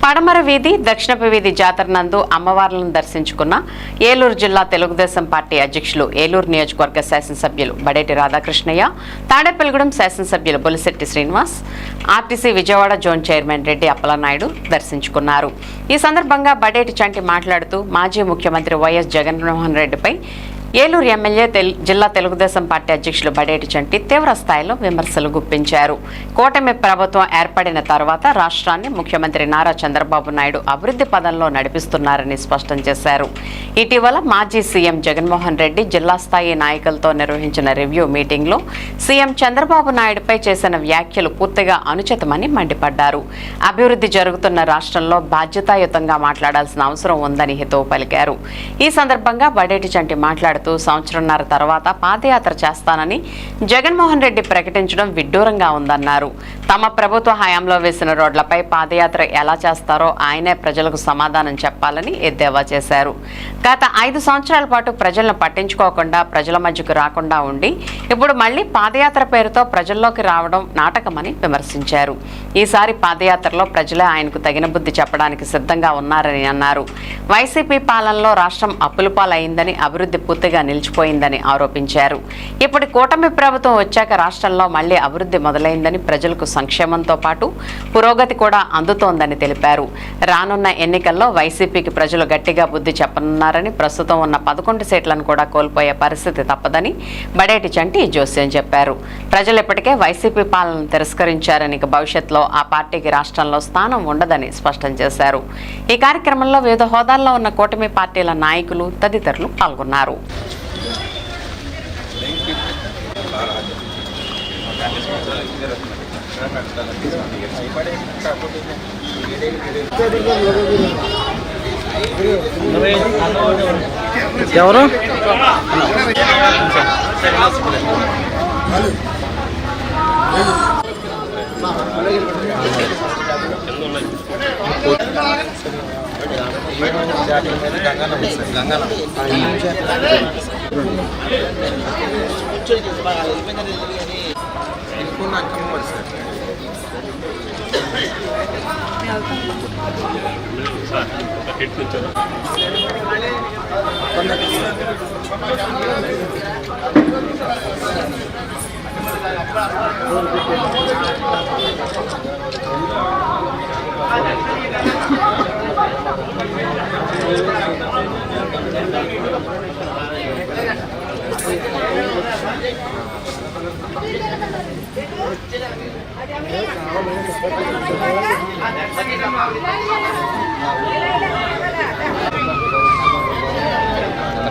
పడమర వీధి దక్షిణపు వీధి జాతర నందు అమ్మవార్లను దర్శించుకున్న ఏలూరు జిల్లా తెలుగుదేశం పార్టీ అధ్యక్షులు ఏలూరు నియోజకవర్గ శాసనసభ్యులు బడేటి రాధాకృష్ణయ్య, తాడేపల్లిగూడెం శాసనసభ్యులు Bolisetti Srinivas, RTC Vijayawada zone chairman Reddy Appalanaidu దర్శించుకున్నారు. ఈ సందర్భంగా బడేటి చంటి మాట్లాడుతూ మాజీ ముఖ్యమంత్రి వైఎస్ జగన్మోహన్ రెడ్డిపై ఏలూరు ఎమ్మెల్యే జిల్లా తెలుగుదేశం పార్టీ అధ్యక్షులు బడేటి చంటి తీవ్ర స్థాయిలో విమర్శలు గుప్పించారు. కూటమి ప్రభుత్వం ఏర్పడిన తర్వాత రాష్ట్రాన్ని ముఖ్యమంత్రి నారా చంద్రబాబు నాయుడు అభివృద్ధి పదంలో నడిపిస్తున్నారని స్పష్టం చేశారు. ఇటీవల మాజీ సీఎం జగన్మోహన్ రెడ్డి జిల్లా స్థాయి నాయకులతో నిర్వహించిన రివ్యూ మీటింగ్లో సీఎం చంద్రబాబు నాయుడుపై చేసిన వ్యాఖ్యలు పూర్తిగా అనుచితమని మండిపడ్డారు. అభివృద్ధి జరుగుతున్న రాష్ట్రంలో బాధ్యతాయుతంగా మాట్లాడాల్సిన అవసరం ఉందని హితవు పలికారు. ఈ సందర్భంగా బడేటి చంటి మాట్లాడుతూ సంవత్సరంన్నర తర్వాత పాదయాత్ర చేస్తానని జగన్మోహన్ రెడ్డి ప్రకటించడం విడ్డూరంగా ఉందన్నారు. తమ ప్రభుత్వ హయాంలో వేసిన రోడ్లపై పాదయాత్ర ఎలా చేస్తారో ఆయనే ప్రజలకు సమాధానం చెప్పాలని ఎద్దేవా చేశారు. గత 5 సంవత్సరాల పాటు ప్రజలను పట్టించుకోకుండా ప్రజల మధ్యకు రాకుండా ఉండి ఇప్పుడు మళ్లీ పాదయాత్ర పేరుతో ప్రజల్లోకి రావడం నాటకమని విమర్శించారు. ఈసారి పాదయాత్రలో ప్రజలే ఆయనకు తగిన బుద్ధి చెప్పడానికి సిద్ధంగా ఉన్నారని అన్నారు. వైసీపీ పాలనలో రాష్ట్రం అప్పుల పాలైందని, అభివృద్ధి పూర్తిగా నిలిచిపోయిందని ఆరోపించారు. ఇప్పుడు కూటమి ప్రభుత్వం వచ్చాక రాష్ట్రంలో మళ్లీ అభివృద్ధి మొదలైందని, ప్రజలకు సంక్షేమంతో పాటు పురోగతి కూడా అందుతోందని తెలిపారు. రానున్న ఎన్నికల్లో వైసీపీకి ప్రజలు గట్టిగా బుద్ధి చెప్పనున్నారని, ప్రస్తుతం ఉన్న 11 సీట్లను కూడా కోల్పోయే పరిస్థితి తప్పదని బడేటి చంటి జోస్యం చెప్పారు. ప్రజలు ఇప్పటికే వైసీపీ పాలనను తిరస్కరించారని, భవిష్యత్తులో ఆ పార్టీకి రాష్ట్రంలో స్థానం ఉండదని స్పష్టం చేశారు. ఈ కార్యక్రమంలో వివిధ హోదాల్లో ఉన్న కూటమి పార్టీల నాయకులు తదితరులు పాల్గొన్నారు. ఎవరు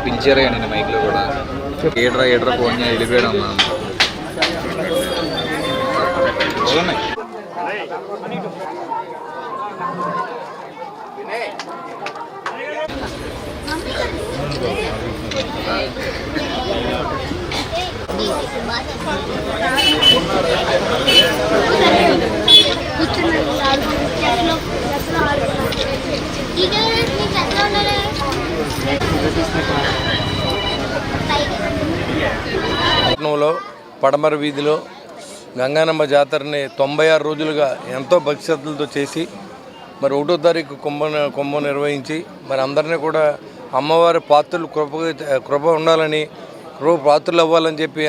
పిలిచారు కానీ మైక్లో కూడా ఏడ్రా ఫోన్ వెళ్ళిపోయాడు అన్నా. పట్టణంలో పడమర వీధిలో గంగానమ్మ జాతరని 96 రోజులుగా ఎంతో భక్తిశ్రద్ధలతో చేసి మరి 1వ తారీఖు కుంభం నిర్వహించి మరి అందరినీ కూడా అమ్మవారి పాత్రలు కృప ఉండాలని, పాత్రలు అవ్వాలని చెప్పి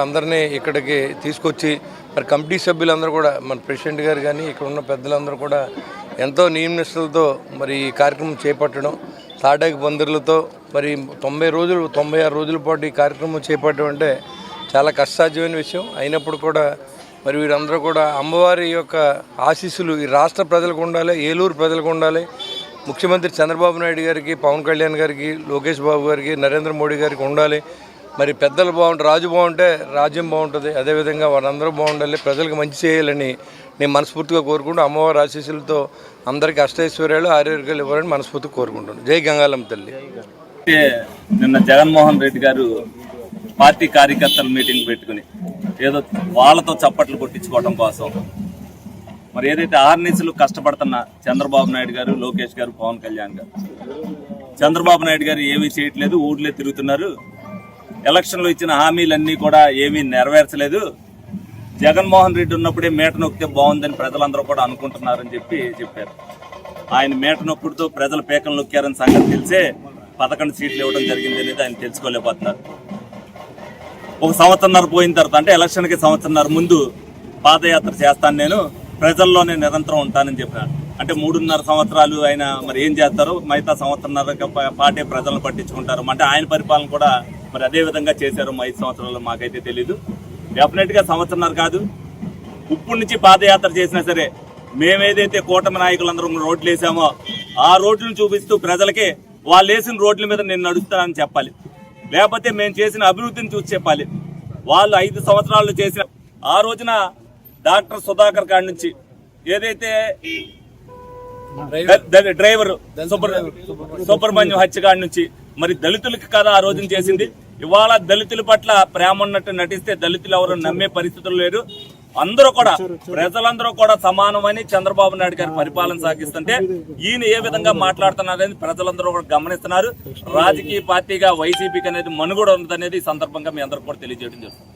అందరినీ ఇక్కడికి తీసుకొచ్చి మరి కమిటీ సభ్యులందరూ కూడా మన ప్రెసిడెంట్ గారు కానీ ఇక్కడ ఉన్న పెద్దలందరూ కూడా ఎంతో నియమనిష్టలతో మరి ఈ కార్యక్రమం చేపట్టడం, తాటాకు పందిర్లతో మరి 96 రోజుల పాటు ఈ కార్యక్రమం చేపట్టడం అంటే చాలా కష్టసాధ్యమైన విషయం. అయినప్పుడు కూడా మరి వీరందరూ కూడా అమ్మవారి యొక్క ఆశీస్సులు ఈ రాష్ట్ర ప్రజలకు ఉండాలి, ఏలూరు ప్రజలకు ఉండాలి. ముఖ్యమంత్రి చంద్రబాబు నాయుడు గారికి, పవన్ కళ్యాణ్ గారికి, లోకేష్ బాబు గారికి, నరేంద్ర మోడీ గారికి ఉండాలి. మరి పెద్దలు బాగుంటే రాజు బాగుంటే రాజ్యం బాగుంటుంది. అదేవిధంగా వారందరూ బాగుండాలి, ప్రజలకు మంచి చేయాలని నేను మనస్ఫూర్తిగా కోరుకుంటూ అమ్మవారి ఆశీస్సులతో అందరికీ అష్టైశ్వర్యాలు, ఆరోగ్యాలు ఇవ్వాలని మనస్ఫూర్తిగా కోరుకుంటున్నాను. జై గంగాలమ్మ తల్లి. నిన్న జగన్మోహన్ రెడ్డి గారు పార్టీ కార్యకర్తల మీటింగ్ పెట్టుకుని ఏదో వాళ్ళతో చప్పట్లు కొట్టించుకోవడం కోసం మరి ఏదైతే ఆర్నిసులు కష్టపడుతున్న చంద్రబాబు నాయుడు గారు, లోకేష్ గారు, పవన్ కళ్యాణ్ గారు, చంద్రబాబు నాయుడు గారు ఏమీ చేయట్లేదు, ఊళ్ళే తిరుగుతున్నారు. ఎలక్షన్లో ఇచ్చిన హామీలన్నీ కూడా ఏమీ నెరవేర్చలేదు. జగన్మోహన్ రెడ్డి ఉన్నప్పుడే మేట నొక్కితే బాగుందని ప్రజలందరూ కూడా అనుకుంటున్నారని చెప్పారు. ఆయన మేట నొక్కుడుతో ప్రజలు పేకలు నొక్కారని సంగతి తెలిసే 11 సీట్లు ఇవ్వడం జరిగింది అనేది ఆయన తెలుసుకోలేకపోతున్నారు. ఒక సంవత్సరంన్నర పోయిన తర్వాత అంటే ఎలక్షన్కి సంవత్సరంన్నర ముందు పాదయాత్ర చేస్తాను, నేను ప్రజల్లోనే నిరంతరం ఉంటానని చెప్పినాడు. అంటే 3.5 సంవత్సరాలు ఆయన మరి ఏం చేస్తారో, మిగతా సంవత్సరంన్నర పాటే ప్రజలను పట్టించుకుంటారు. అంటే ఆయన పరిపాలన కూడా మరి అదే విధంగా చేశారు 5 సంవత్సరాలు మాకైతే తెలీదు. డెఫినెట్ గా సంవత్సరంన్నర కాదు, ఇప్పటి నుంచి పాదయాత్ర చేసినా సరే మేమేదైతే కూటమి నాయకులందరం రోడ్లు వేసామో ఆ రోడ్లను చూపిస్తూ ప్రజలకి వాళ్ళు వేసిన రోడ్ల మీద నేను నడుస్తానని చెప్పాలి. లేకపోతే మేము చేసిన అభివృద్ధిని చూసి చెప్పాలి. వాళ్ళు 5 సంవత్సరాలు చేసిన ఆ రోజున డాక్టర్ సుధాకర్ కాడి నుంచి ఏదైతే డ్రైవర్ సుబ్రహ్మణ్యం హత్య కాడి నుంచి మరి దళితులకి కదా ఆ రోజున చేసింది. ఇవాళ దళితుల పట్ల ప్రేమ ఉన్నట్టు నటిస్తే దళితులు ఎవరు నమ్మే పరిస్థితులు లేరు. అందరూ కూడా ప్రజలందరూ కూడా సమానమని చంద్రబాబు నాయుడు గారి పరిపాలన సాగిస్తుంటే ఈయన ఏ విధంగా మాట్లాడుతున్నారనేది ప్రజలందరూ కూడా గమనిస్తున్నారు. రాజకీయ పార్టీగా వైసీపీకి అనేది మనుగడ ఉందనేది ఈ సందర్భంగా మీ అందరూ కూడా తెలియజేయడం జరుగుతుంది.